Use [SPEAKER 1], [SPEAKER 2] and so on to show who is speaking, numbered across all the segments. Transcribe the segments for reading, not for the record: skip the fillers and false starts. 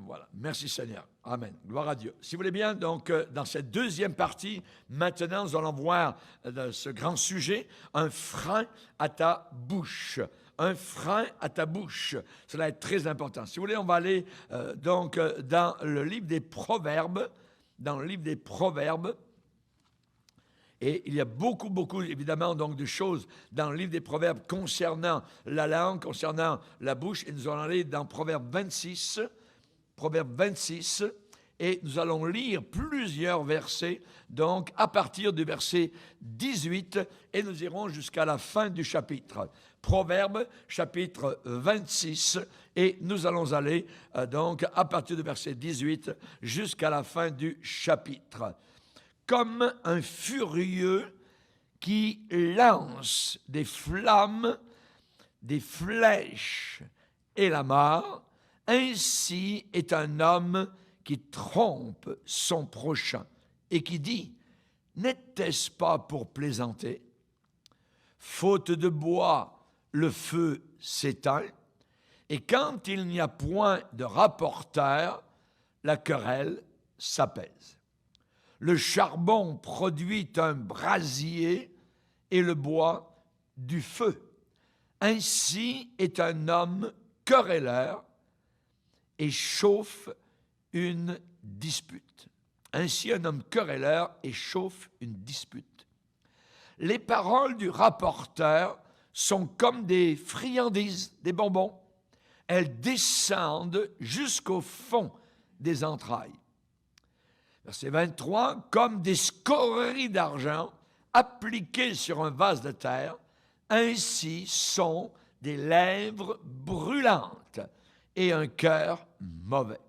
[SPEAKER 1] Voilà. Merci Seigneur. Amen. Gloire à Dieu. Si vous voulez bien, donc, dans cette deuxième partie, maintenant, nous allons voir ce grand sujet, un frein à ta bouche. Un frein à ta bouche. Cela va être très important. Si vous voulez, on va aller dans le livre des Proverbes. Dans le livre des Proverbes. Et il y a beaucoup, évidemment, donc, de choses dans le livre des Proverbes concernant la langue, concernant la bouche. Et nous allons aller dans Proverbe 26. Proverbe 26, et nous allons lire plusieurs versets, donc à partir du verset 18, et nous irons jusqu'à la fin du chapitre. Proverbe, chapitre 26, et nous allons aller donc à partir du verset 18 jusqu'à la fin du chapitre. Comme un furieux qui lance des flammes, des flèches et la mort, ainsi est un homme qui trompe son prochain et qui dit « N'était-ce pas pour plaisanter? Faute de bois, le feu s'éteint, et quand il n'y a point de rapporteur, la querelle s'apaise. Le charbon produit un brasier et le bois du feu. Ainsi est un homme querelleur et chauffe une dispute. Ainsi, un homme querelleur et chauffe une dispute. Les paroles du rapporteur sont comme des friandises, des bonbons. Elles descendent jusqu'au fond des entrailles. Verset 23, comme des scories d'argent appliquées sur un vase de terre, ainsi sont des lèvres brûlantes et un cœur mauvais.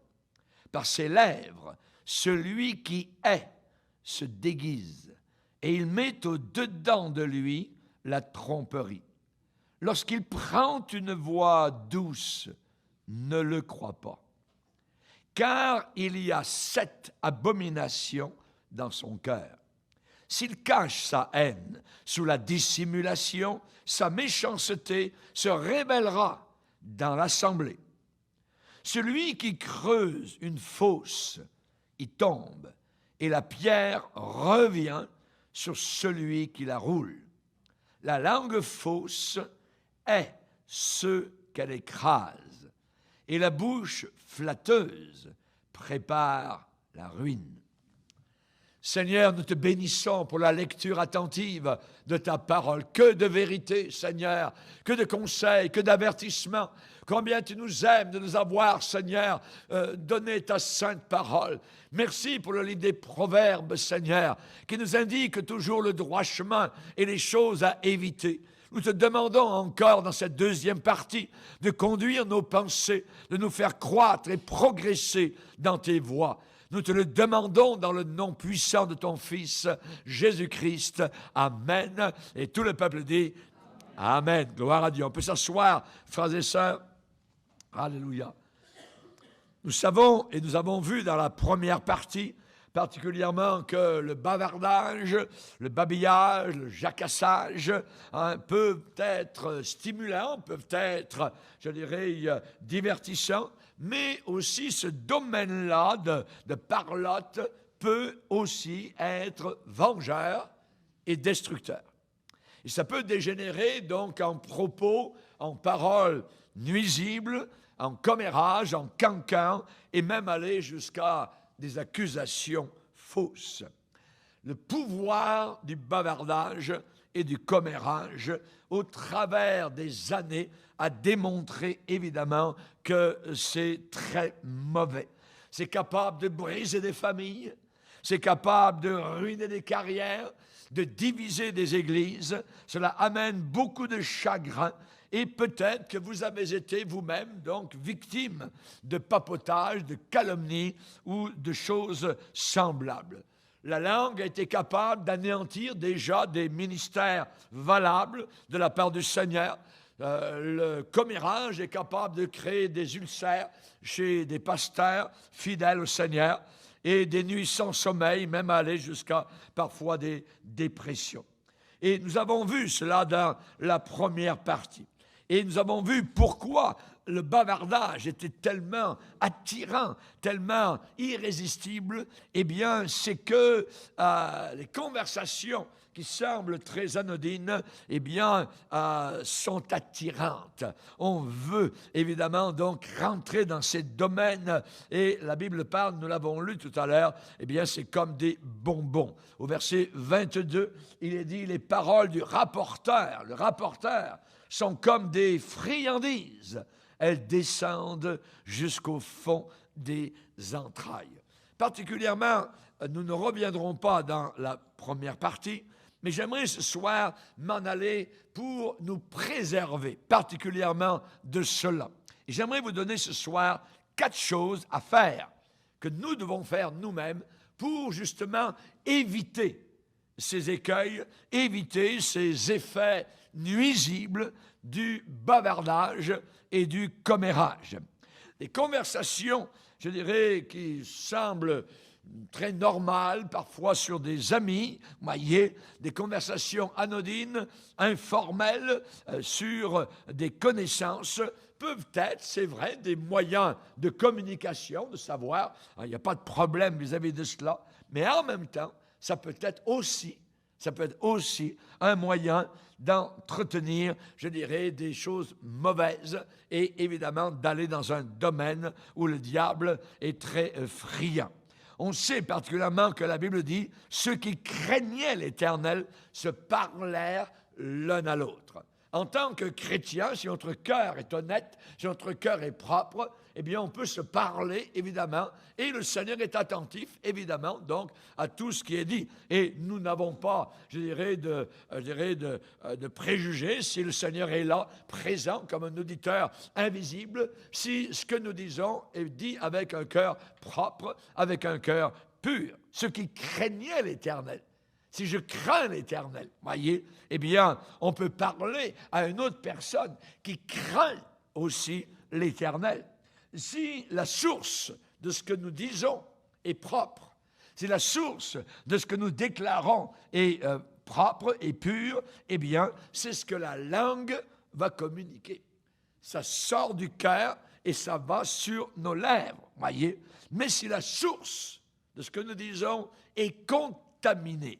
[SPEAKER 1] Par ses lèvres, celui qui hait se déguise, et il met au-dedans de lui la tromperie. Lorsqu'il prend une voix douce, ne le crois pas. Car il y a 7 abominations dans son cœur. S'il cache sa haine sous la dissimulation, sa méchanceté se révélera dans l'assemblée. Celui qui creuse une fosse y tombe, et la pierre revient sur celui qui la roule. La langue fausse est ce qu'elle écrase, et la bouche flatteuse prépare la ruine. Seigneur, nous te bénissons pour la lecture attentive de ta parole. Que de vérité, Seigneur, que de conseils, que d'avertissements. Combien tu nous aimes de nous avoir, Seigneur, donné ta sainte parole. Merci pour le livre des Proverbes, Seigneur, qui nous indique toujours le droit chemin et les choses à éviter. Nous te demandons encore dans cette deuxième partie de conduire nos pensées, de nous faire croître et progresser dans tes voies. Nous te le demandons dans le nom puissant de ton Fils, Jésus-Christ. Amen. Et tout le peuple dit Amen. Gloire à Dieu. On peut s'asseoir, frères et sœurs. Alléluia. Nous savons et nous avons vu dans la première partie, particulièrement que le bavardage, le babillage, le jacassage peuvent être stimulants, peuvent être, je dirais, divertissants, mais aussi ce domaine-là de parlotte peut aussi être vengeur et destructeur. Et ça peut dégénérer donc en propos, en paroles nuisibles, en commérage, en cancan, et même aller jusqu'à des accusations fausses. Le pouvoir du bavardage et du commérage, au travers des années, a démontré évidemment que c'est très mauvais. C'est capable de briser des familles, c'est capable de ruiner des carrières, de diviser des églises. Cela amène beaucoup de chagrin. Et peut-être que vous avez été vous-même donc victime de papotage, de calomnie ou de choses semblables. La langue a été capable d'anéantir déjà des ministères valables de la part du Seigneur. Le commérage est capable de créer des ulcères chez des pasteurs fidèles au Seigneur et des nuits sans sommeil, même aller jusqu'à parfois des dépressions. Et nous avons vu cela dans la première partie. Et nous avons vu pourquoi le bavardage était tellement attirant, tellement irrésistible. Eh bien, c'est que les conversations qui semblent très anodines, eh bien, sont attirantes. On veut évidemment donc rentrer dans ces domaines et la Bible parle, nous l'avons lu tout à l'heure, eh bien, c'est comme des bonbons. Au verset 22, il est dit, les paroles du rapporteur, le rapporteur, sont comme des friandises. Elles descendent jusqu'au fond des entrailles. Particulièrement, nous ne reviendrons pas dans la première partie, mais j'aimerais ce soir m'en aller pour nous préserver particulièrement de cela. Et j'aimerais vous donner ce soir 4 choses à faire, que nous devons faire nous-mêmes pour justement éviter ces écueils, éviter ces effets nuisibles du bavardage et du commérage. Les conversations, je dirais, qui semblent très normales, parfois sur des amis, vous voyez, des conversations anodines, informelles, sur des connaissances, peuvent être, c'est vrai, des moyens de communication, de savoir, il n'y a pas de problème vis-à-vis de cela, mais en même temps, ça peut être aussi un moyen d'entretenir, je dirais, des choses mauvaises et évidemment d'aller dans un domaine où le diable est très friand. On sait particulièrement que la Bible dit « Ceux qui craignaient l'Éternel se parlèrent l'un à l'autre ». En tant que chrétien, si notre cœur est honnête, si notre cœur est propre, eh bien, on peut se parler, évidemment, et le Seigneur est attentif, évidemment, donc, à tout ce qui est dit. Et nous n'avons pas, je dirais, de préjugés si le Seigneur est là, présent, comme un auditeur invisible, si ce que nous disons est dit avec un cœur propre, avec un cœur pur. Ceux qui craignaient l'Éternel. Si je crains l'Éternel, voyez, eh bien, on peut parler à une autre personne qui craint aussi l'Éternel. Si la source de ce que nous disons est propre, si la source de ce que nous déclarons est propre et pure, eh bien, c'est ce que la langue va communiquer. Ça sort du cœur et ça va sur nos lèvres, voyez. Mais si la source de ce que nous disons est contaminée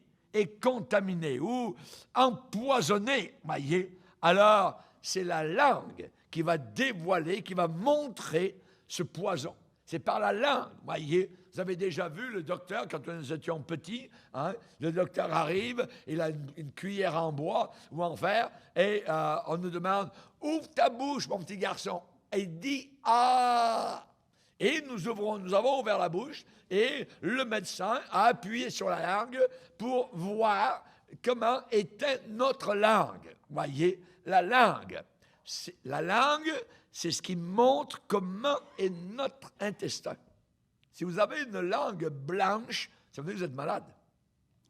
[SPEAKER 1] ou empoisonnée, voyez, alors c'est la langue qui va dévoiler, qui va montrer ce poison. C'est par la langue, voyez. Vous avez déjà vu le docteur, quand nous étions petits, hein, le docteur arrive, il a une cuillère en bois ou en fer, et on nous demande « Ouvre ta bouche, mon petit garçon ». Et il dit « Ah ». Et nous avons ouvert la bouche, et le médecin a appuyé sur la langue pour voir comment était notre langue. Voyez, la langue, c'est ce qui montre comment est notre intestin. Si vous avez une langue blanche, ça veut dire que vous êtes malade.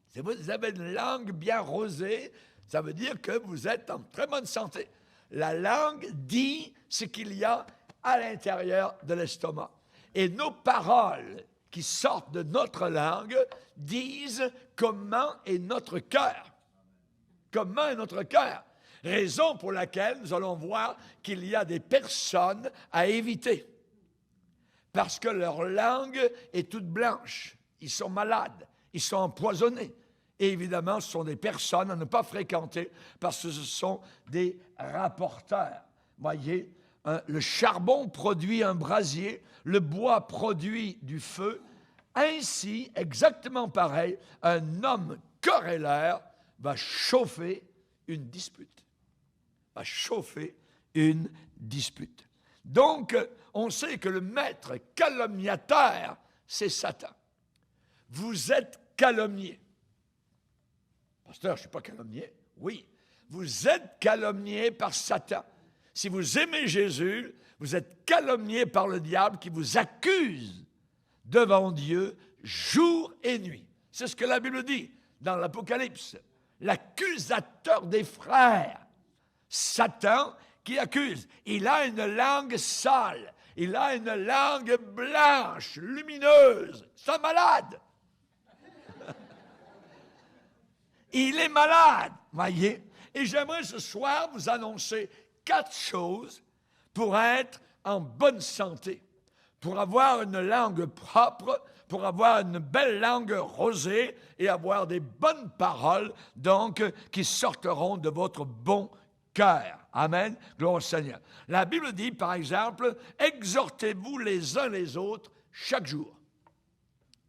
[SPEAKER 1] Si vous avez une langue bien rosée, ça veut dire que vous êtes en très bonne santé. La langue dit ce qu'il y a à l'intérieur de l'estomac. Et nos paroles qui sortent de notre langue disent comment est notre cœur. Comment est notre cœur? Raison pour laquelle nous allons voir qu'il y a des personnes à éviter. Parce que leur langue est toute blanche. Ils sont malades. Ils sont empoisonnés. Et évidemment, ce sont des personnes à ne pas fréquenter parce que ce sont des rapporteurs. Voyez, le charbon produit un brasier, le bois produit du feu. Ainsi, exactement pareil, un homme querelleur va chauffer une dispute. Va chauffer une dispute. Donc, on sait que le maître calomniateur, c'est Satan. Vous êtes calomnié. Pasteur, je ne suis pas calomnié. Oui, vous êtes calomnié par Satan. Si vous aimez Jésus, vous êtes calomnié par le diable qui vous accuse devant Dieu jour et nuit. C'est ce que la Bible dit dans l'Apocalypse. L'accusateur des frères, Satan qui accuse. Il a une langue sale, il a une langue blanche, lumineuse. C'est un malade. Il est malade, voyez. Et j'aimerais ce soir vous annoncer 4 choses pour être en bonne santé, pour avoir une langue propre, pour avoir une belle langue rosée et avoir des bonnes paroles, donc, qui sortiront de votre bon cœur. Amen. Gloire au Seigneur. La Bible dit, par exemple, exhortez-vous les uns les autres chaque jour.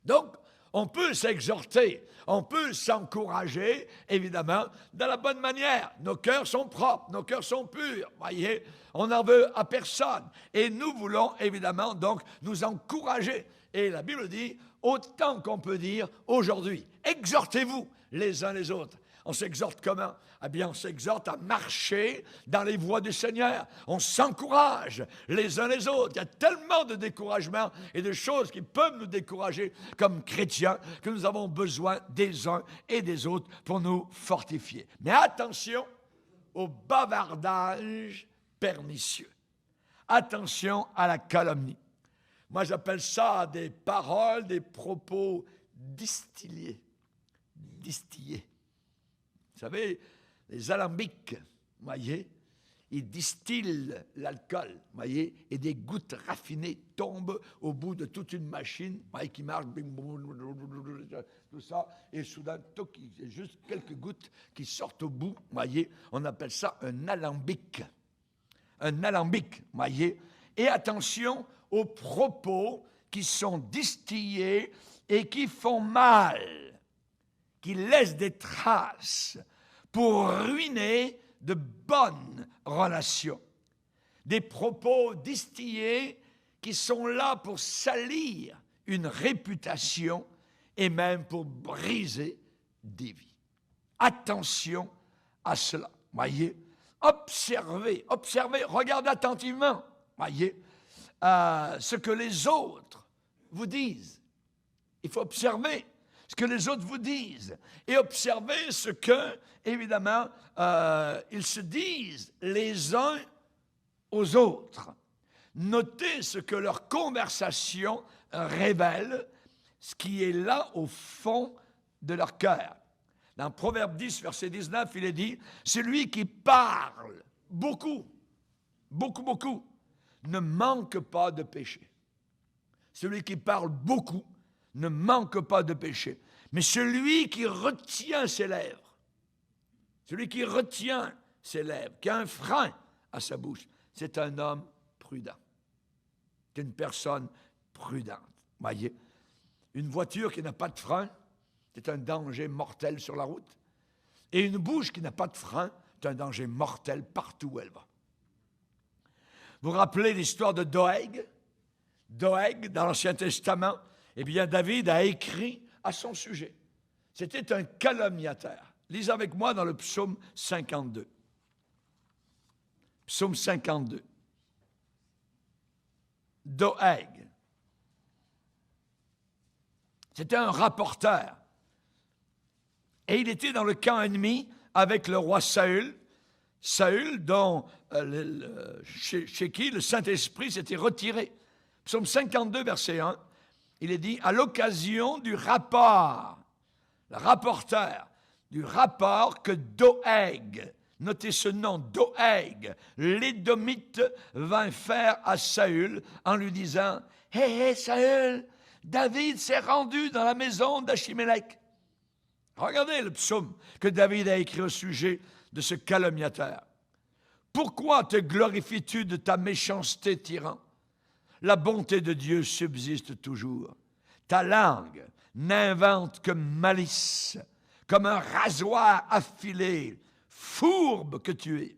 [SPEAKER 1] Donc, on peut s'exhorter, on peut s'encourager, évidemment, de la bonne manière. Nos cœurs sont propres, nos cœurs sont purs, voyez, on n'en veut à personne. Et nous voulons, évidemment, donc, nous encourager. Et la Bible dit, autant qu'on peut dire aujourd'hui, exhortez-vous les uns les autres. On s'exhorte comment? Eh bien, on s'exhorte à marcher dans les voies du Seigneur. On s'encourage les uns les autres. Il y a tellement de découragement et de choses qui peuvent nous décourager comme chrétiens que nous avons besoin des uns et des autres pour nous fortifier. Mais attention au bavardage pernicieux. Attention à la calomnie. Moi, j'appelle ça des paroles, des propos distillés. Distillés. Vous savez, les alambics, voyez, ils distillent l'alcool, voyez, et des gouttes raffinées tombent au bout de toute une machine, voyez, qui marche, tout ça, et soudain, il y a juste quelques gouttes qui sortent au bout, voyez, on appelle ça un alambic. Un alambic, voyez, et attention aux propos qui sont distillés et qui font mal, qui laissent des traces pour ruiner de bonnes relations. Des propos distillés qui sont là pour salir une réputation et même pour briser des vies. Attention à cela, voyez. Observez, regardez attentivement, voyez, ce que les autres vous disent. Il faut observer ce que les autres vous disent et observer ce que, évidemment, ils se disent les uns aux autres. Notez ce que leur conversation révèle, ce qui est là au fond de leur cœur. Dans Proverbe 10, verset 19, il est dit, « Celui qui parle beaucoup, ne manque pas de péché. » Celui qui parle beaucoup ne manque pas de péché. Mais celui qui retient ses lèvres, qui a un frein à sa bouche, c'est un homme prudent. C'est une personne prudente. Voyez, une voiture qui n'a pas de frein, c'est un danger mortel sur la route. Et une bouche qui n'a pas de frein, c'est un danger mortel partout où elle va. Vous vous rappelez l'histoire de Doeg? Doeg, dans l'Ancien Testament, eh bien, David a écrit à son sujet. C'était un calomniateur. Lisez avec moi dans le psaume 52. Psaume 52. Doeg. C'était un rapporteur. Et il était dans le camp ennemi avec le roi Saül. Saül, dont, chez qui le Saint-Esprit s'était retiré. Psaume 52, verset 1. Il est dit, à l'occasion du rapport, le rapporteur, du rapport que Doeg, notez ce nom, Doeg, l'Édomite, vint faire à Saül en lui disant, « Hé, Saül, David s'est rendu dans la maison d'Achimélec. » Regardez le psaume que David a écrit au sujet de ce calomniateur. « Pourquoi te glorifies-tu de ta méchanceté, tyran? La bonté de Dieu subsiste toujours. Ta langue n'invente que malice, comme un rasoir affilé, fourbe que tu es.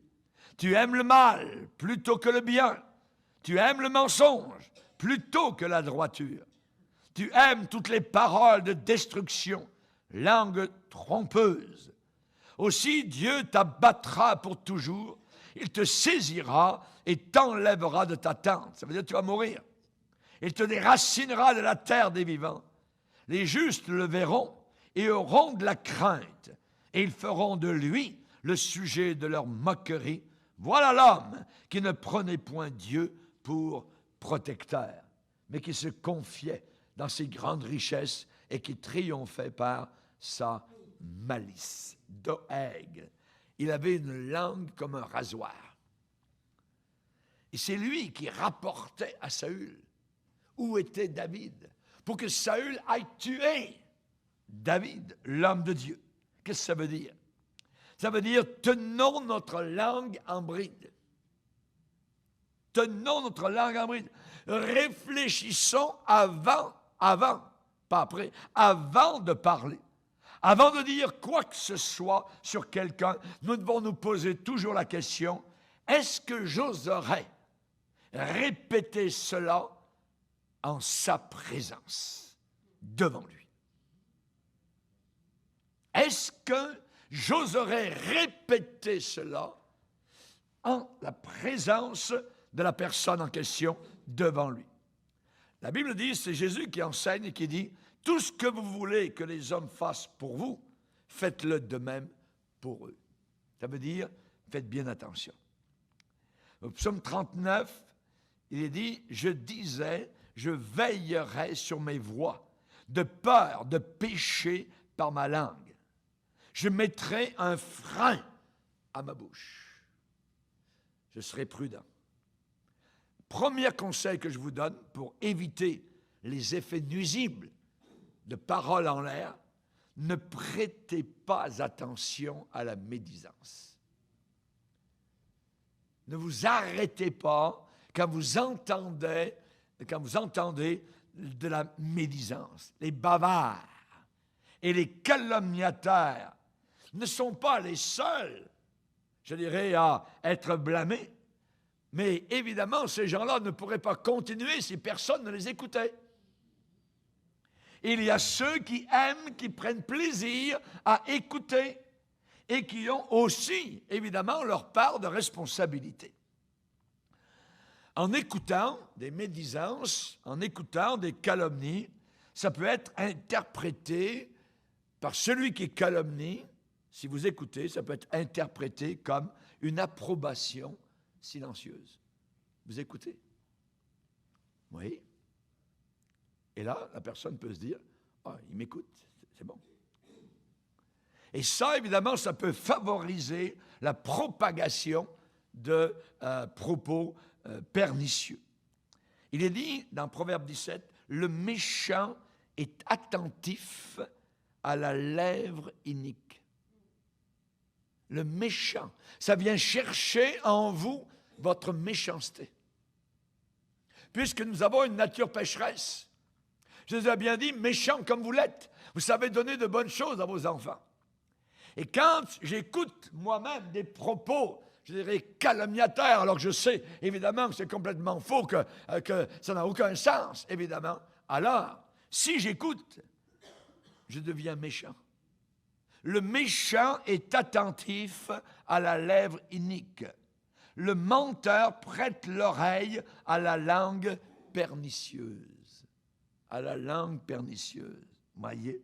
[SPEAKER 1] Tu aimes le mal plutôt que le bien. Tu aimes le mensonge plutôt que la droiture. Tu aimes toutes les paroles de destruction, langue trompeuse. Aussi Dieu t'abattra pour toujours. Il te saisira et t'enlèvera de ta tente. Ça veut dire que tu vas mourir. Il te déracinera de la terre des vivants. Les justes le verront et auront de la crainte. Et ils feront de lui le sujet de leur moquerie. Voilà l'homme qui ne prenait point Dieu pour protecteur, mais qui se confiait dans ses grandes richesses et qui triomphait par sa malice. Doeg. Il avait une langue comme un rasoir. Et c'est lui qui rapportait à Saül où était David, pour que Saül aille tuer David, l'homme de Dieu. Qu'est-ce que ça veut dire? Ça veut dire, tenons notre langue en bride. Tenons notre langue en bride. Réfléchissons avant, pas après, avant de parler. Avant de dire quoi que ce soit sur quelqu'un, nous devons nous poser toujours la question, est-ce que j'oserais répéter cela en sa présence, devant lui? Est-ce que j'oserais répéter cela en la présence de la personne en question, devant lui? La Bible dit, c'est Jésus qui enseigne et qui dit, tout ce que vous voulez que les hommes fassent pour vous, faites-le de même pour eux. Ça veut dire, faites bien attention. Au psaume 39, il est dit, je disais, je veillerai sur mes voies, de peur de pécher par ma langue. Je mettrai un frein à ma bouche. Je serai prudent. Premier conseil que je vous donne pour éviter les effets nuisibles de paroles en l'air, ne prêtez pas attention à la médisance. Ne vous arrêtez pas quand vous entendez de la médisance. Les bavards et les calomniateurs ne sont pas les seuls, je dirais, à être blâmés. Mais évidemment, ces gens-là ne pourraient pas continuer si personne ne les écoutait. Il y a ceux qui aiment, qui prennent plaisir à écouter et qui ont aussi, évidemment, leur part de responsabilité. En écoutant des médisances, en écoutant des calomnies, ça peut être interprété par celui qui calomnie. Si vous écoutez, ça peut être interprété comme une approbation silencieuse. Vous écoutez? Oui. Et là, la personne peut se dire, ah, il m'écoute, c'est bon. Et ça, évidemment, ça peut favoriser la propagation de propos pernicieux. Il est dit dans Proverbe 17, le méchant est attentif à la lèvre inique. Le méchant, ça vient chercher en vous votre méchanceté. Puisque nous avons une nature pécheresse, je vous ai bien dit, méchant comme vous l'êtes, vous savez donner de bonnes choses à vos enfants. Et quand j'écoute moi-même des propos, je dirais calomniateurs, alors que je sais évidemment que c'est complètement faux, que ça n'a aucun sens, évidemment, alors, si j'écoute, je deviens méchant. Le méchant est attentif à la lèvre inique. Le menteur prête l'oreille à la langue pernicieuse. À la langue pernicieuse. Voyez,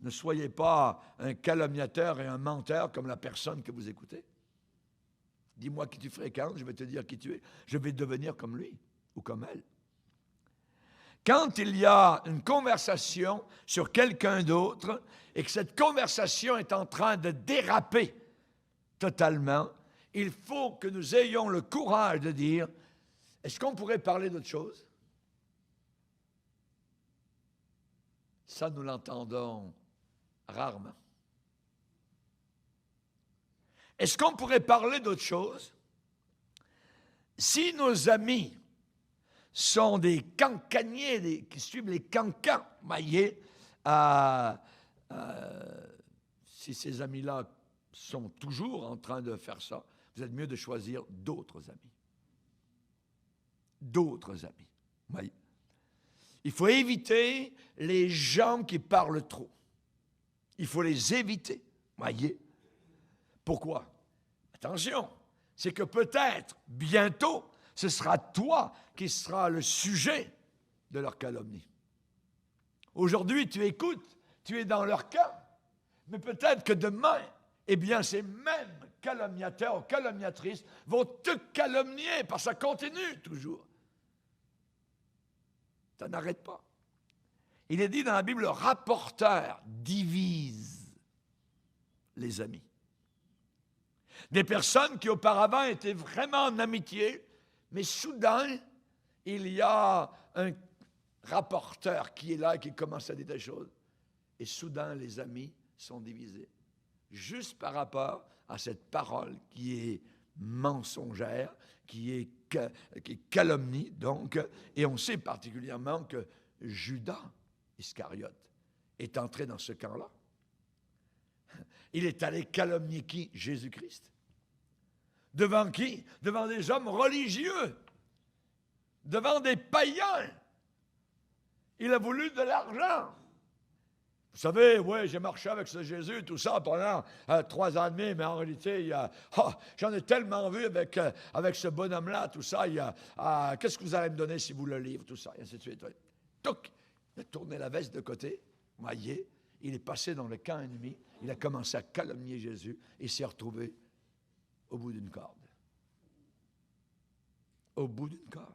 [SPEAKER 1] ne soyez pas un calomniateur et un menteur comme la personne que vous écoutez. Dis-moi qui tu fréquentes, je vais te dire qui tu es. Je vais devenir comme lui ou comme elle. Quand il y a une conversation sur quelqu'un d'autre et que cette conversation est en train de déraper totalement, il faut que nous ayons le courage de dire, est-ce qu'on pourrait parler d'autre chose? Ça, nous l'entendons rarement. Est-ce qu'on pourrait parler d'autre chose? Si nos amis sont des cancaniers, qui suivent les cancans, voyez, si ces amis-là sont toujours en train de faire ça, vous êtes mieux de choisir d'autres amis. D'autres amis, voyez. Il faut éviter les gens qui parlent trop. Il faut les éviter, voyez. Pourquoi? Attention, c'est que peut-être, bientôt, ce sera toi qui seras le sujet de leur calomnie. Aujourd'hui, tu écoutes, tu es dans leur camp, mais peut-être que demain, eh bien, ces mêmes calomniateurs ou calomniatrices vont te calomnier, parce que ça continue toujours. Ça n'arrête pas. Il est dit dans la Bible, le rapporteur divise les amis. Des personnes qui auparavant étaient vraiment en amitié, Mais soudain, il y a un rapporteur qui est là et qui commence à dire des choses. Et soudain, les amis sont divisés. Juste par rapport à cette parole qui est mensongère, qui est calomnie, donc. Et on sait particulièrement que Judas Iscariote est entré dans ce camp-là. Il est allé calomnier qui? Jésus-Christ. Devant qui? Devant des hommes religieux. Devant des païens. Il a voulu de l'argent. Vous savez, oui, j'ai marché avec ce Jésus, tout ça, pendant 3 ans et demi, mais en réalité, j'en ai tellement vu avec ce bonhomme-là, tout ça, qu'est-ce que vous allez me donner si vous le livrez, tout ça, et ainsi de suite. Oui. Toc, il a tourné la veste de côté, voyez, il est passé dans le camp ennemi, il a commencé à calomnier Jésus, et s'est retrouvé au bout d'une corde. Au bout d'une corde.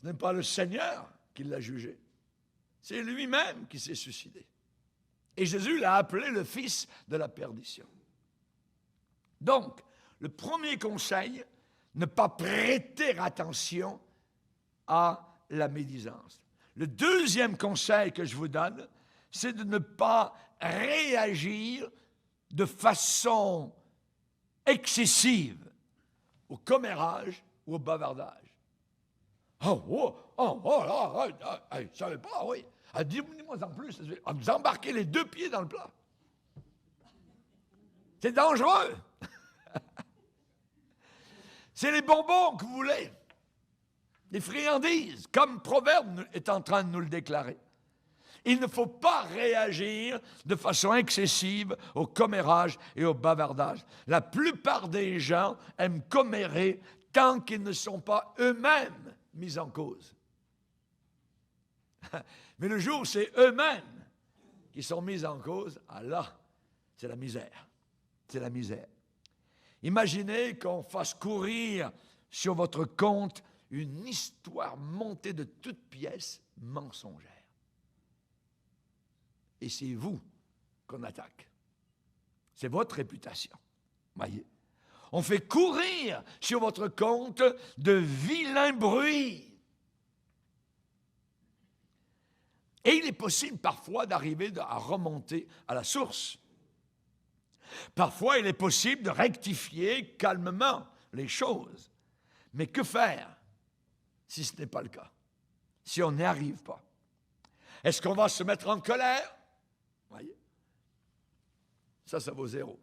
[SPEAKER 1] Ce n'est pas le Seigneur qui l'a jugé. C'est lui-même qui s'est suicidé. Et Jésus l'a appelé le fils de la perdition. Donc, le premier conseil, ne pas prêter attention à la médisance. Le deuxième conseil que je vous donne, c'est de ne pas réagir de façon excessive au commérage ou au bavardage. Je ne savais pas, oui. Dis-moi en plus, vous embarquez les 2 pieds dans le plat. C'est dangereux. C'est les bonbons que vous voulez. Les friandises, comme Proverbe est en train de nous le déclarer. Il ne faut pas réagir de façon excessive au commérage et au bavardage. La plupart des gens aiment commérer tant qu'ils ne sont pas eux-mêmes mis en cause. Mais le jour où c'est eux-mêmes qui sont mis en cause, alors c'est la misère. C'est la misère. Imaginez qu'on fasse courir sur votre compte une histoire montée de toutes pièces mensongère. Et c'est vous qu'on attaque. C'est votre réputation. Voyez? On fait courir sur votre compte de vilains bruits. Et il est possible parfois d'arriver à remonter à la source. Parfois, il est possible de rectifier calmement les choses. Mais que faire si ce n'est pas le cas? Si on n'y arrive pas? Est-ce qu'on va se mettre en colère? Voyez? Ça vaut 0.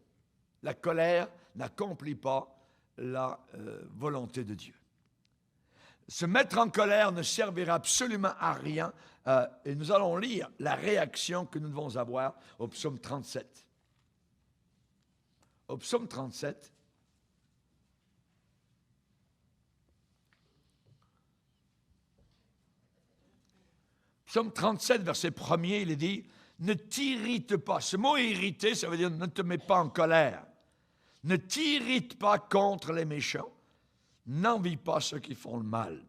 [SPEAKER 1] La colère n'accomplit pas la volonté de Dieu. Se mettre en colère ne servira absolument à rien. Et nous allons lire la réaction que nous devons avoir au psaume 37. Au psaume 37, psaume 37, verset 1er, il est dit « Ne t'irrite pas ». Ce mot « irriter », ça veut dire « ne te mets pas en colère ». Ne t'irrite pas contre les méchants. N'envie pas ceux qui font le mal.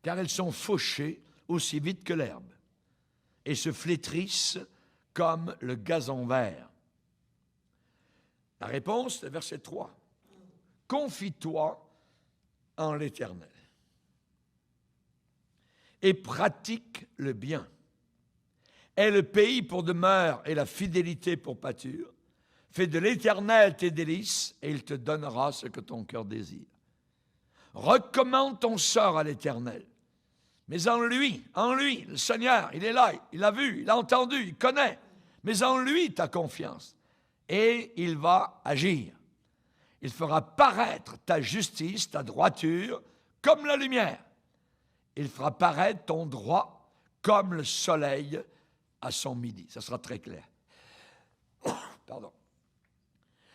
[SPEAKER 1] Car ils sont fauchés aussi vite que l'herbe et se flétrissent comme le gazon vert. La réponse, c'est verset 3. Confie-toi en l'Éternel et pratique le bien. Aie le pays pour demeure et la fidélité pour pâture. Fais de l'Éternel tes délices et il te donnera ce que ton cœur désire. Recommande ton sort à l'Éternel. Mais en lui, le Seigneur, il est là, il a vu, il a entendu, il connaît. Mais en lui, ta confiance. Et il va agir. Il fera paraître ta justice, ta droiture, comme la lumière. Il fera paraître ton droit comme le soleil à son midi. Ça sera très clair. Pardon.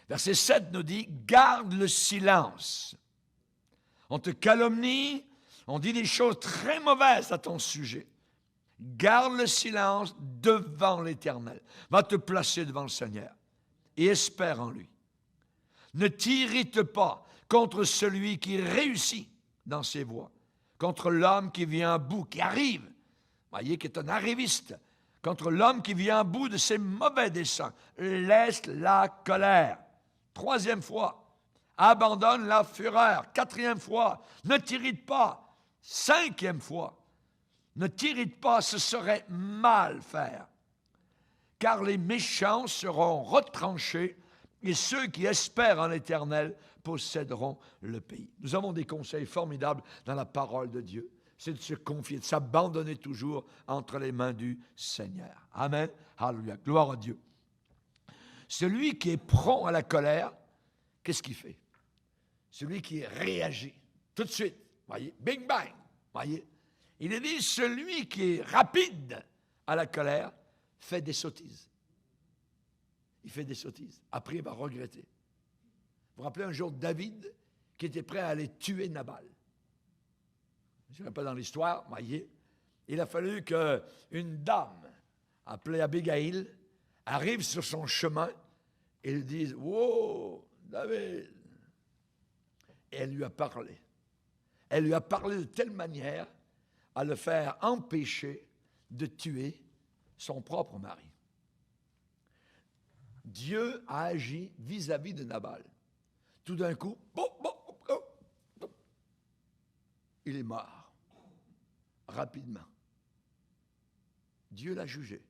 [SPEAKER 1] Verset 7 nous dit, garde le silence. On te calomnie, on dit des choses très mauvaises à ton sujet. Garde le silence devant l'Éternel. Va te placer devant le Seigneur et espère en lui. Ne t'irrite pas contre celui qui réussit dans ses voies, contre l'homme qui vient à bout, qui arrive, voyez, qui est un arriviste, contre l'homme qui vient à bout de ses mauvais desseins. Laisse la colère. 3e fois, Abandonne la fureur. 4e fois, ne t'irrite pas. 5e fois, ne t'irrite pas, ce serait mal faire. Car les méchants seront retranchés et ceux qui espèrent en l'Éternel posséderont le pays. Nous avons des conseils formidables dans la parole de Dieu. C'est de se confier, de s'abandonner toujours entre les mains du Seigneur. Amen. Alléluia. Gloire à Dieu. Celui qui est prompt à la colère, qu'est-ce qu'il fait? Celui qui réagit tout de suite. Voyez, bing bang. Voyez. Il est dit, celui qui est rapide à la colère fait des sottises. Il fait des sottises. Après, il va regretter. Vous vous rappelez un jour David qui était prêt à aller tuer Nabal. Je ne vais pas dans l'histoire, voyez. Il a fallu qu'une dame appelée Abigail arrive sur son chemin et lui dise « Wow, David !» Et elle lui a parlé. Elle lui a parlé de telle manière à le faire empêcher de tuer son propre mari. Dieu a agi vis-à-vis de Nabal. Tout d'un coup, il est mort. Rapidement. Dieu l'a jugé.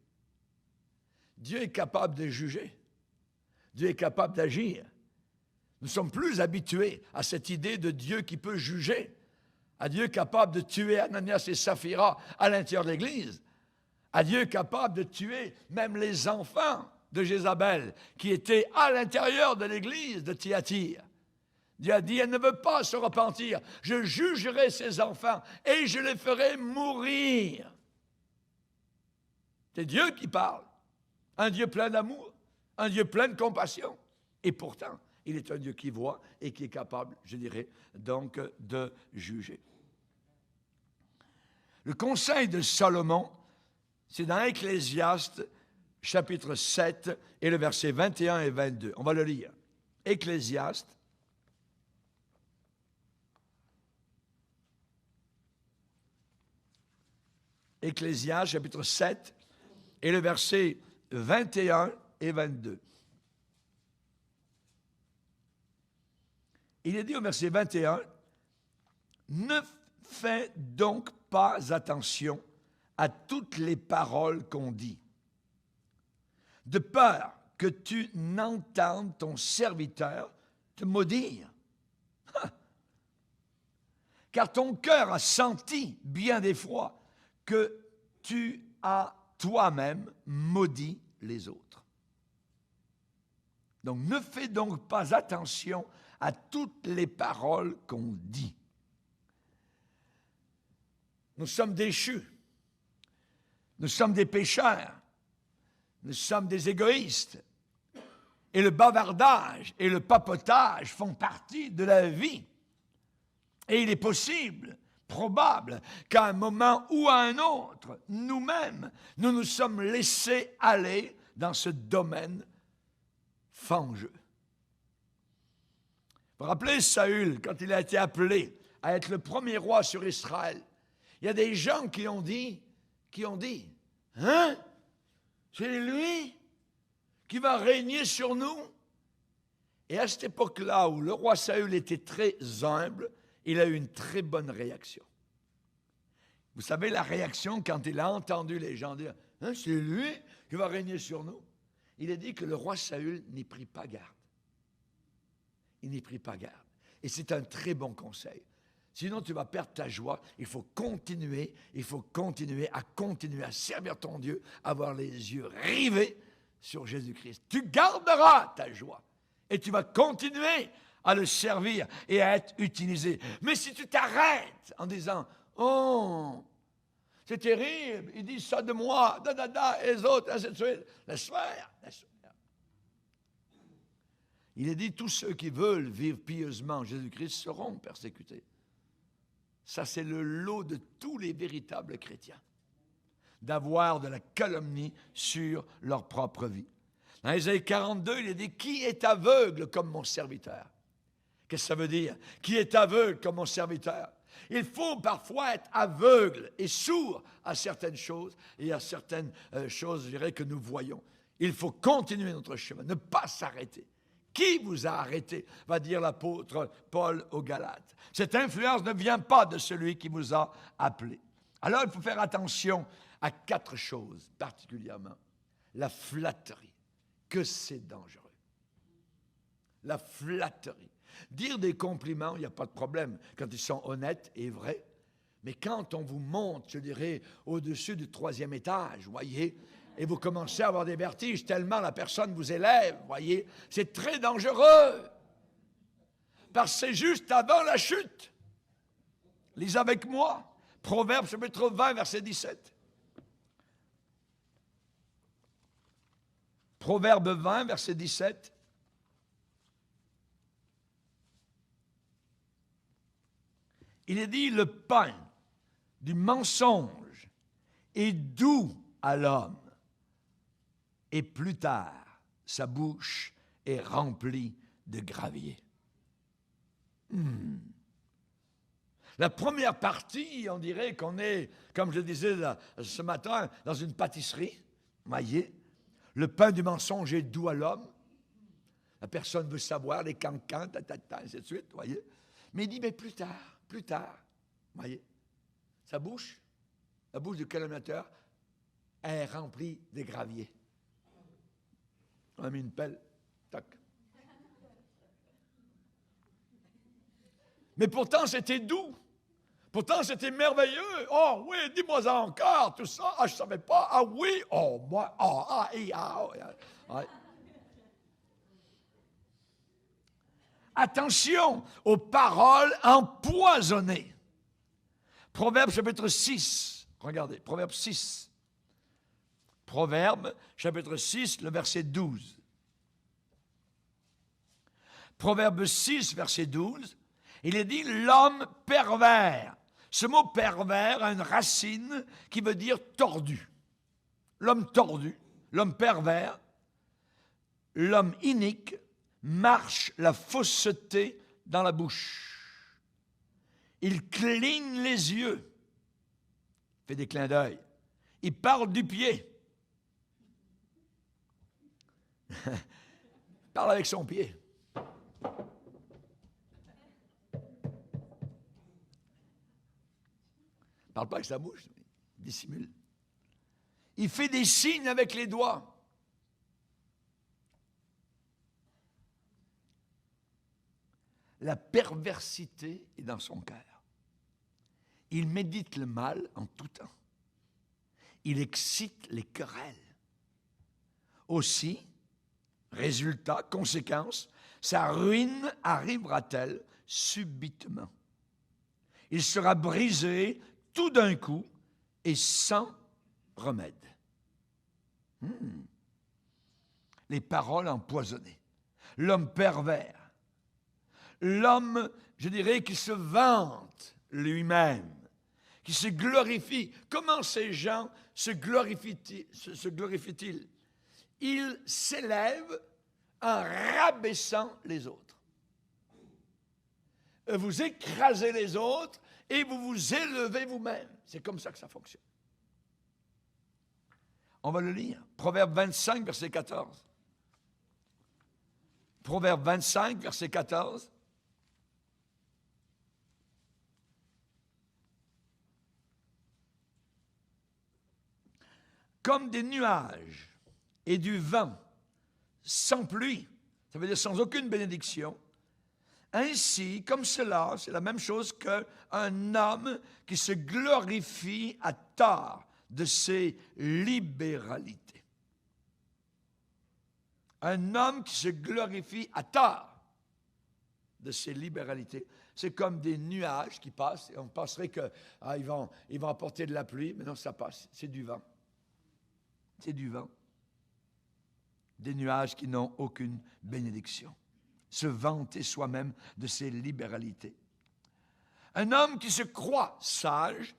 [SPEAKER 1] Dieu est capable de juger. Dieu est capable d'agir. Nous sommes plus habitués à cette idée de Dieu qui peut juger, à Dieu capable de tuer Ananias et Saphira à l'intérieur de l'Église, à Dieu capable de tuer même les enfants de Jézabel qui étaient à l'intérieur de l'Église de Thyatire. Dieu a dit, elle ne veut pas se repentir. Je jugerai ses enfants et je les ferai mourir. C'est Dieu qui parle. Un Dieu plein d'amour, un Dieu plein de compassion. Et pourtant, il est un Dieu qui voit et qui est capable, je dirais, donc de juger. Le conseil de Salomon, c'est dans Ecclésiaste, chapitre 7, et le verset 21 et 22. On va le lire. Ecclésiaste, chapitre 7, et le verset 21 et 22. Il est dit au verset 21, « Ne fais donc pas attention à toutes les paroles qu'on dit, de peur que tu n'entendes ton serviteur te maudire. Car ton cœur a senti bien des fois que tu as toi-même maudit les autres. Donc, ne fais donc pas attention à toutes les paroles qu'on dit. » Nous sommes déchus. Nous sommes des pécheurs. Nous sommes des égoïstes. Et le bavardage et le papotage font partie de la vie. Et il est possible, probable, qu'à un moment ou à un autre, nous-mêmes, nous nous sommes laissés aller dans ce domaine fangeux. Vous vous rappelez Saül, quand il a été appelé à être le premier roi sur Israël, il y a des gens qui ont dit, hein? C'est lui qui va régner sur nous? Et à cette époque-là, où le roi Saül était très humble, il a eu une très bonne réaction. Vous savez, la réaction quand il a entendu les gens dire, hein, c'est lui qui va régner sur nous? Il a dit que le roi Saül n'y prit pas garde. Il n'y prit pas garde. Et c'est un très bon conseil. Sinon, tu vas perdre ta joie. Il faut continuer à servir ton Dieu, avoir les yeux rivés sur Jésus-Christ. Tu garderas ta joie et tu vas continuer à le servir et à être utilisé. Mais si tu t'arrêtes en disant, oh, c'est terrible, ils disent ça de moi, et les autres, ainsi de suite, laisse faire. Il est dit, tous ceux qui veulent vivre pieusement en Jésus-Christ seront persécutés. Ça, c'est le lot de tous les véritables chrétiens, d'avoir de la calomnie sur leur propre vie. Dans Ésaïe 42, il est dit, qui est aveugle comme mon serviteur? Qu'est-ce que ça veut dire? Qui est aveugle comme mon serviteur? Il faut parfois être aveugle et sourd à certaines choses et à certaines choses, je dirais, que nous voyons. Il faut continuer notre chemin, ne pas s'arrêter. Qui vous a arrêté, va dire l'apôtre Paul aux Galates. Cette influence ne vient pas de celui qui vous a appelé. Alors il faut faire attention à 4 choses particulièrement. La flatterie, que c'est dangereux. La flatterie. Dire des compliments, il n'y a pas de problème quand ils sont honnêtes et vrais. Mais quand on vous monte, je dirais, au-dessus du 3e étage, voyez, et vous commencez à avoir des vertiges tellement la personne vous élève, voyez, c'est très dangereux. Parce que c'est juste avant la chute. Lisez avec moi, Proverbe chapitre 20, verset 17. Proverbe 20, verset 17. Il est dit, le pain du mensonge est doux à l'homme, et plus tard, sa bouche est remplie de gravier. La première partie, on dirait qu'on est, comme je disais ce matin, dans une pâtisserie, voyez, le pain du mensonge est doux à l'homme. La personne veut savoir, les cancans, ainsi de suite, voyez. Mais il dit, mais plus tard, voyez, sa bouche, la bouche du calomniateur, est remplie de gravier. On a mis une pelle, tac. Mais pourtant, c'était doux. Pourtant, c'était merveilleux. Oh oui, dis-moi ça encore, tout ça. Ah, je ne savais pas. Ah oui, oh, moi, oh, ah, et, ah, oh, ah. Attention aux paroles empoisonnées. Proverbe chapitre 6. Regardez, Proverbe 6. Proverbe chapitre 6, le verset 12. Proverbe 6, verset 12. Il est dit l'homme pervers. Ce mot pervers a une racine qui veut dire tordu. L'homme tordu, l'homme pervers, l'homme inique marche la fausseté dans la bouche. Il cligne les yeux, fait des clins d'œil. Il parle du pied. Il parle avec son pied. Il ne parle pas avec sa bouche, il dissimule. Il fait des signes avec les doigts. La perversité est dans son cœur. Il médite le mal en tout temps. Il excite les querelles. Aussi, résultat, conséquence, sa ruine arrivera-t-elle subitement. Il sera brisé tout d'un coup et sans remède. Les paroles empoisonnées. L'homme pervers. L'homme, je dirais, qui se vante lui-même, qui se glorifie. Comment ces gens se glorifient-ils? Ils s'élèvent en rabaissant les autres. Vous écrasez les autres et vous vous élevez vous-même. C'est comme ça que ça fonctionne. On va le lire. Proverbe 25, verset 14. Proverbe 25, verset 14. Comme des nuages et du vent sans pluie, ça veut dire sans aucune bénédiction, ainsi, comme cela, c'est la même chose qu'un homme qui se glorifie à tort de ses libéralités. Un homme qui se glorifie à tort de ses libéralités. C'est comme des nuages qui passent, et on penserait qu'ils vont apporter de la pluie, mais non, ça passe, c'est du vent. C'est du vent. Des nuages qui n'ont aucune bénédiction. Se vanter soi-même de ses libéralités. Un homme qui se croit sage,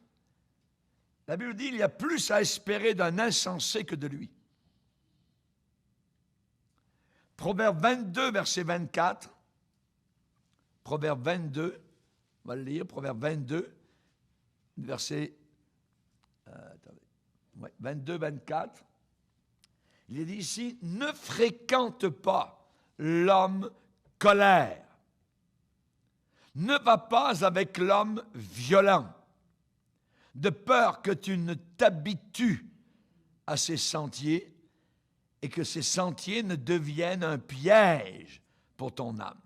[SPEAKER 1] la Bible dit, il y a plus à espérer d'un insensé que de lui. Proverbe 22, verset 24. Proverbe 22, on va le lire, Proverbe 22, verset 22, 24. Il est dit ici, ne fréquente pas l'homme colère. Ne va pas avec l'homme violent, de peur que tu ne t'habitues à ses sentiers et que ces sentiers ne deviennent un piège pour ton âme.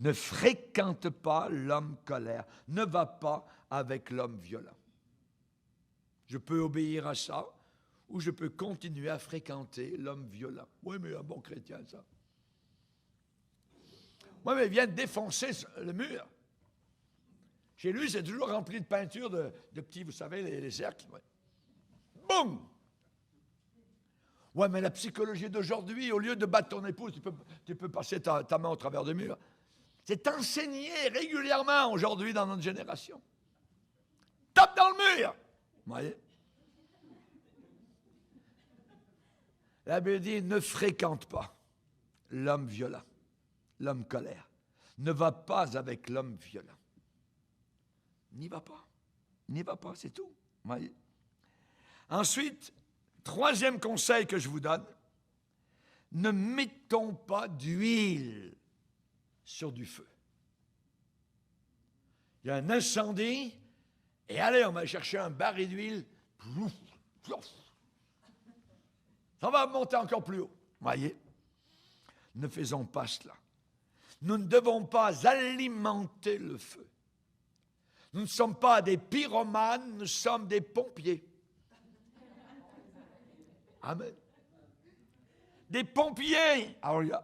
[SPEAKER 1] Ne fréquente pas l'homme colère. Ne va pas avec l'homme violent. Je peux obéir à ça ou je peux continuer à fréquenter l'homme violent. Oui, mais un bon chrétien, ça. Oui, mais il vient de défoncer le mur. Chez lui, c'est toujours rempli de peinture de petits, vous savez, les cercles. Ouais. Boum! Ouais, mais la psychologie d'aujourd'hui, au lieu de battre ton épouse, tu peux passer ta main au travers du mur. C'est enseigné régulièrement aujourd'hui dans notre génération. Tape dans le mur! Vous voyez? La Bible dit, ne fréquente pas l'homme violent, l'homme colère. Ne va pas avec l'homme violent. N'y va pas. N'y va pas, c'est tout. Vous voyez? Ensuite, troisième conseil que je vous donne, ne mettons pas d'huile sur du feu. Il y a un incendie, et allez, on va chercher un baril d'huile. Ça va monter encore plus haut. Voyez? Ne faisons pas cela. Nous ne devons pas alimenter le feu. Nous ne sommes pas des pyromanes, nous sommes des pompiers. Amen. Des pompiers. Alors,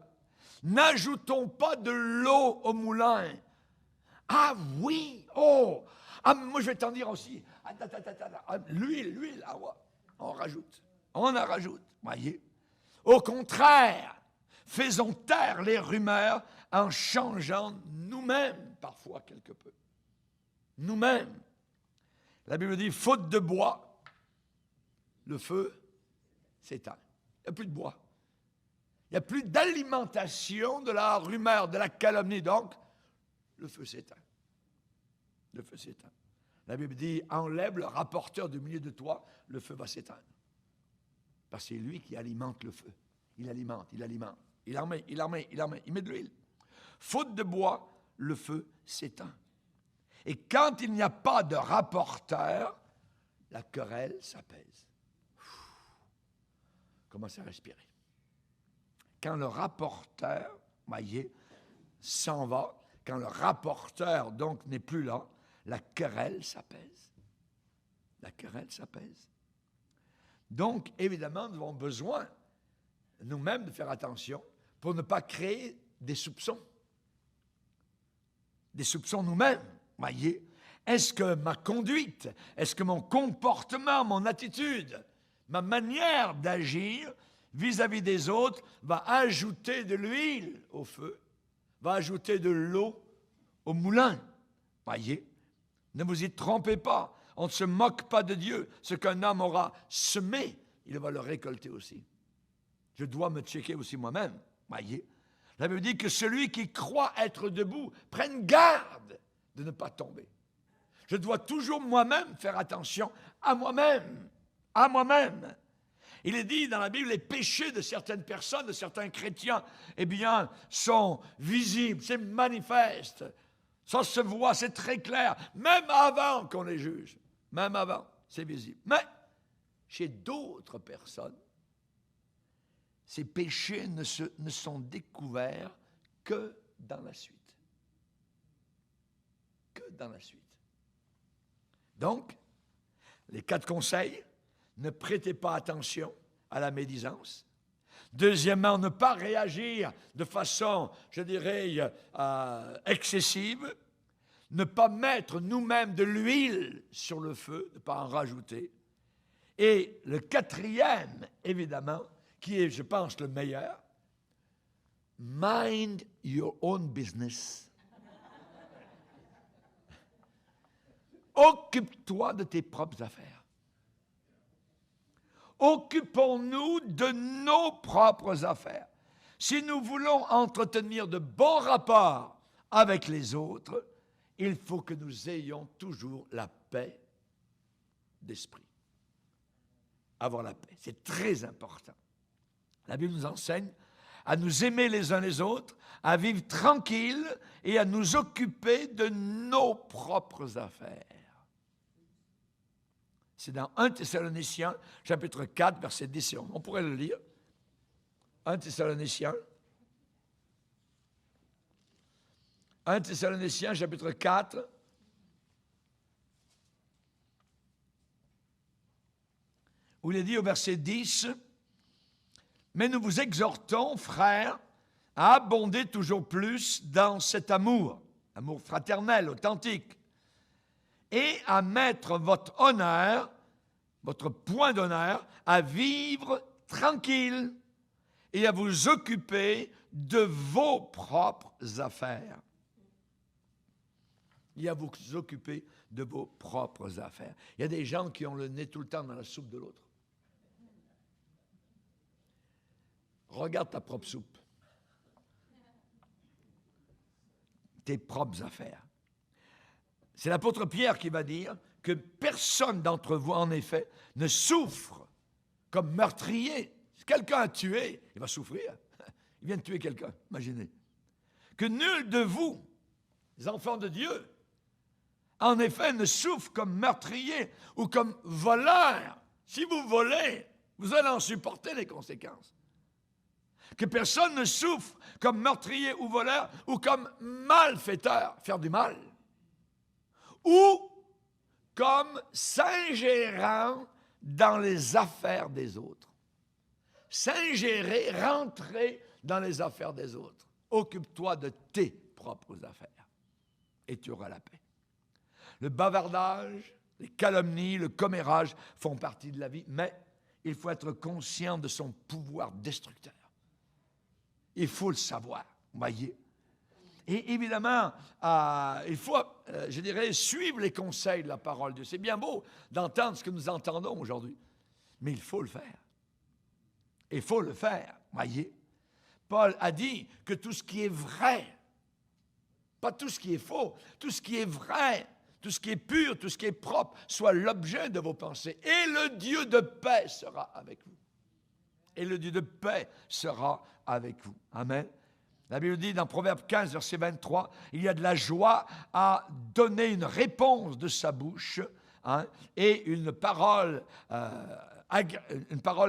[SPEAKER 1] n'ajoutons pas de l'eau au moulin. Ah oui, oh. Ah, moi je vais t'en dire aussi. L'huile, ah ouais. On en rajoute, voyez. Au contraire, faisons taire les rumeurs en changeant nous-mêmes, parfois quelque peu. Nous-mêmes. La Bible dit, faute de bois, le feu s'éteint. Il n'y a plus de bois. Il n'y a plus d'alimentation de la rumeur, de la calomnie. Donc, le feu s'éteint. Le feu s'éteint. La Bible dit, enlève le rapporteur du milieu de toi, le feu va s'éteindre. Parce que c'est lui qui alimente le feu. Il alimente. Il en met, il met de l'huile. Faute de bois, le feu s'éteint. Et quand il n'y a pas de rapporteur, la querelle s'apaise. Commencez à respirer. Quand le rapporteur, voyez, s'en va, quand le rapporteur, donc, n'est plus là, la querelle s'apaise. La querelle s'apaise. Donc, évidemment, nous avons besoin, nous-mêmes, de faire attention pour ne pas créer des soupçons. Des soupçons nous-mêmes, voyez. Est-ce que ma conduite, est-ce que mon comportement, mon attitude, ma manière d'agir vis-à-vis des autres va ajouter de l'huile au feu, va ajouter de l'eau au moulin, voyez. Ne vous y trompez pas. On ne se moque pas de Dieu. Ce qu'un homme aura semé, il va le récolter aussi. Je dois me checker aussi moi-même. Voyez? La Bible dit que celui qui croit être debout prenne garde de ne pas tomber. Je dois toujours moi-même faire attention à moi-même. À moi-même. Il est dit dans la Bible, les péchés de certaines personnes, de certains chrétiens, eh bien, sont visibles, c'est manifeste. Ça se voit, c'est très clair, même avant qu'on les juge. Même avant, c'est visible. Mais, chez d'autres personnes, ces péchés ne sont découverts que dans la suite. Que dans la suite. Donc, les 4 conseils, ne prêtez pas attention à la médisance. Deuxièmement, ne pas réagir de façon, je dirais, excessive. Ne pas mettre nous-mêmes de l'huile sur le feu, ne pas en rajouter. Et le 4e, évidemment, qui est, je pense, le meilleur, mind your own business. Occupe-toi de tes propres affaires. Occupons-nous de nos propres affaires. Si nous voulons entretenir de bons rapports avec les autres, il faut que nous ayons toujours la paix d'esprit. Avoir la paix, c'est très important. La Bible nous enseigne à nous aimer les uns les autres, à vivre tranquilles et à nous occuper de nos propres affaires. C'est dans 1 Thessaloniciens, chapitre 4, verset 10 et 11. On pourrait le lire. 1 Thessaloniciens. 1 Thessaloniciens, chapitre 4. Où il est dit au verset 10, « Mais nous vous exhortons, frères, à abonder toujours plus dans cet amour fraternel, authentique, et à mettre votre honneur, votre point d'honneur, à vivre tranquille et à vous occuper de vos propres affaires. » Et à vous occuper de vos propres affaires. Il y a des gens qui ont le nez tout le temps dans la soupe de l'autre. Regarde ta propre soupe. Tes propres affaires. C'est l'apôtre Pierre qui va dire que personne d'entre vous, en effet, ne souffre comme meurtrier. Si quelqu'un a tué, il va souffrir. Il vient de tuer quelqu'un, imaginez. Que nul de vous, les enfants de Dieu, en effet, ne souffre comme meurtrier ou comme voleur. Si vous volez, vous allez en supporter les conséquences. Que personne ne souffre comme meurtrier ou voleur ou comme malfaiteur, faire du mal. Ou comme s'ingérant dans les affaires des autres. S'ingérer, rentrer dans les affaires des autres. Occupe-toi de tes propres affaires et tu auras la paix. Le bavardage, les calomnies, le commérage font partie de la vie, mais il faut être conscient de son pouvoir destructeur. Il faut le savoir, voyez. Et évidemment, il faut, je dirais, suivre les conseils de la parole de Dieu. C'est bien beau d'entendre ce que nous entendons aujourd'hui, mais il faut le faire. Il faut le faire, voyez. Paul a dit que tout ce qui est vrai, pas tout ce qui est faux, tout ce qui est vrai, tout ce qui est pur, tout ce qui est propre, soit l'objet de vos pensées. Et le Dieu de paix sera avec vous. Et le Dieu de paix sera avec vous. Amen. La Bible dit dans Proverbe 15, verset 23, il y a de la joie à donner une réponse de sa bouche, hein, et une parole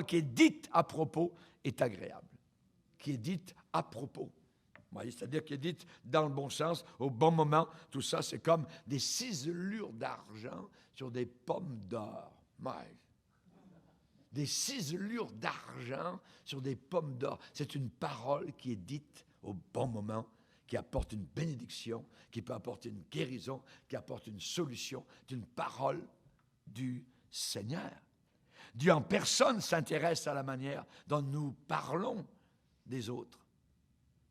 [SPEAKER 1] qui est dite à propos est agréable. Qui est dite à propos. C'est-à-dire qui est dite dans le bon sens, au bon moment. Tout ça, c'est comme des ciselures d'argent sur des pommes d'or. Des ciselures d'argent sur des pommes d'or. C'est une parole qui est dite au bon moment, qui apporte une bénédiction, qui peut apporter une guérison, qui apporte une solution. C'est une parole du Seigneur. Dieu en personne s'intéresse à la manière dont nous parlons des autres.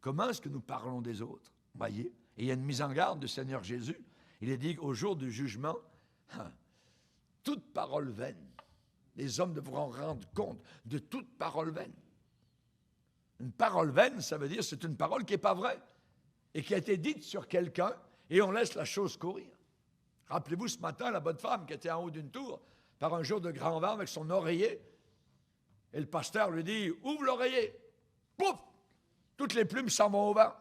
[SPEAKER 1] Comment est-ce que nous parlons des autres? Voyez, et il y a une mise en garde du Seigneur Jésus. Il est dit qu'au jour du jugement, toute parole vaine. Les hommes devront rendre compte de toute parole vaine. Une parole vaine, ça veut dire c'est une parole qui n'est pas vraie et qui a été dite sur quelqu'un et on laisse la chose courir. Rappelez-vous ce matin la bonne femme qui était en haut d'une tour par un jour de grand vent avec son oreiller et le pasteur lui dit « Ouvre l'oreiller! » Pouf! Toutes les plumes s'en vont au vent.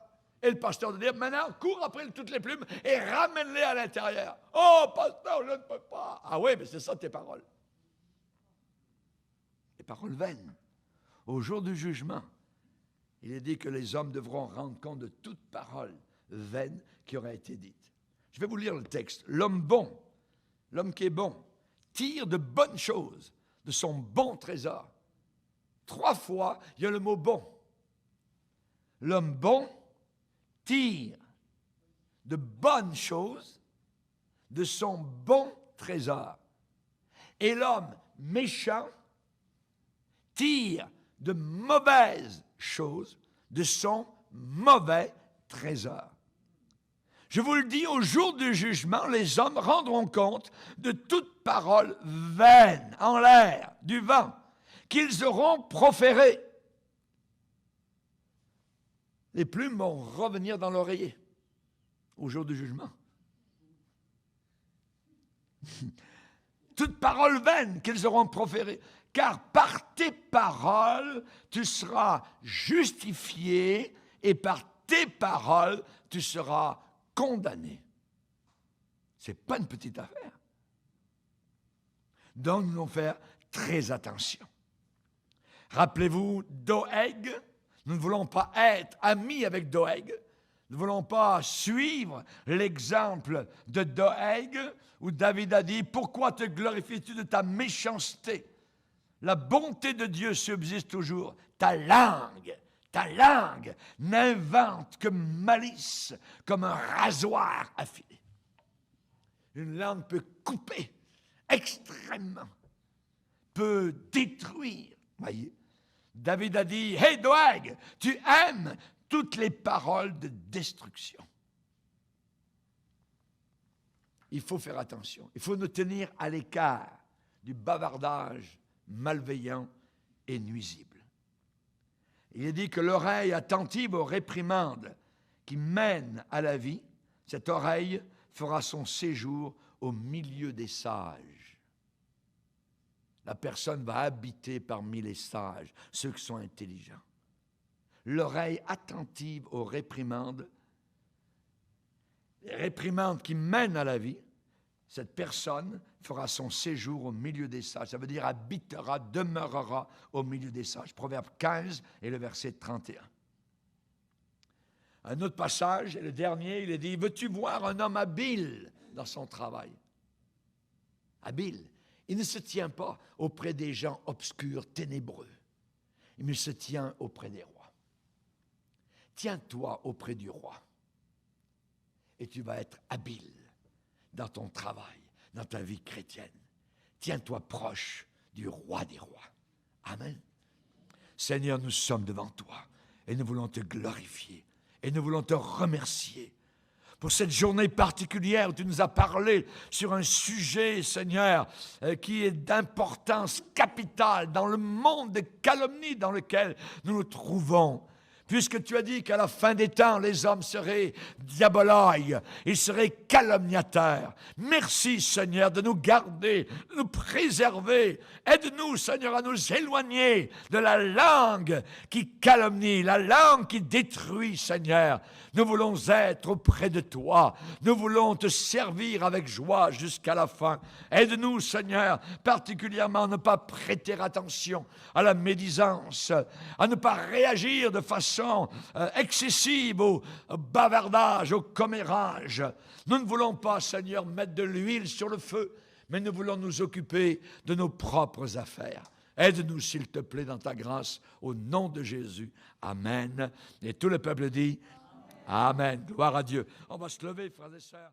[SPEAKER 1] Et le pasteur dit « Maintenant, cours après toutes les plumes et ramène-les à l'intérieur. »« Oh, pasteur, je ne peux pas! » Ah oui, mais c'est ça tes paroles. Les paroles vaines. Au jour du jugement, il est dit que les hommes devront rendre compte de toute parole vaine qui aurait été dite. Je vais vous lire le texte. L'homme bon, l'homme qui est bon, tire de bonnes choses de son bon trésor. 3 fois, il y a le mot bon. L'homme bon tire de bonnes choses de son bon trésor. Et l'homme méchant tire de mauvaises choses de son mauvais trésor. Je vous le dis, au jour du jugement, les hommes rendront compte de toute parole vaine, en l'air, du vent, qu'ils auront proférée. Les plumes vont revenir dans l'oreiller au jour du jugement. Toute parole vaine qu'ils auront proférée. car par tes paroles, tu seras justifié et par tes paroles, tu seras condamné. Ce n'est pas une petite affaire. Donc, nous devons faire très attention. Rappelez-vous Doeg, nous ne voulons pas être amis avec Doeg, nous ne voulons pas suivre l'exemple de Doeg, où David a dit, pourquoi te glorifies-tu de ta méchanceté? La bonté de Dieu subsiste toujours. Ta langue n'invente que malice, comme un rasoir affilé. Une langue peut couper extrêmement, peut détruire. Voyez, David a dit, hey Doeg, tu aimes toutes les paroles de destruction. Il faut faire attention. Il faut nous tenir à l'écart du bavardage malveillant et nuisible. Il est dit que l'oreille attentive aux réprimandes qui mènent à la vie, cette oreille fera son séjour au milieu des sages. La personne va habiter parmi les sages, ceux qui sont intelligents. L'oreille attentive aux réprimandes, les réprimandes qui mènent à la vie, cette personne fera son séjour au milieu des sages. Ça veut dire habitera, demeurera au milieu des sages. Proverbe 15 et le verset 31. Un autre passage, et le dernier, il est dit, veux-tu voir un homme habile dans son travail? Habile. Il ne se tient pas auprès des gens obscurs, ténébreux. Il se tient auprès des rois. Tiens-toi auprès du roi. Et tu vas être habile dans ton travail, dans ta vie chrétienne. Tiens-toi proche du roi des rois. Amen. Seigneur, nous sommes devant toi et nous voulons te glorifier et nous voulons te remercier pour cette journée particulière où tu nous as parlé sur un sujet, Seigneur, qui est d'importance capitale dans le monde de calomnie dans lequel nous nous trouvons. Puisque tu as dit qu'à la fin des temps, les hommes seraient diabologues, ils seraient calomniateurs. Merci, Seigneur, de nous garder, de nous préserver. Aide-nous, Seigneur, à nous éloigner de la langue qui calomnie, la langue qui détruit, Seigneur. Nous voulons être auprès de toi. Nous voulons te servir avec joie jusqu'à la fin. Aide-nous, Seigneur, particulièrement à ne pas prêter attention à la médisance, à ne pas réagir de façon excessive au bavardage, au commérage. Nous ne voulons pas, Seigneur, mettre de l'huile sur le feu, mais nous voulons nous occuper de nos propres affaires. Aide-nous, s'il te plaît, dans ta grâce, au nom de Jésus. Amen. Et tout le peuple dit Amen. Gloire à Dieu. On va se lever, frères et sœurs.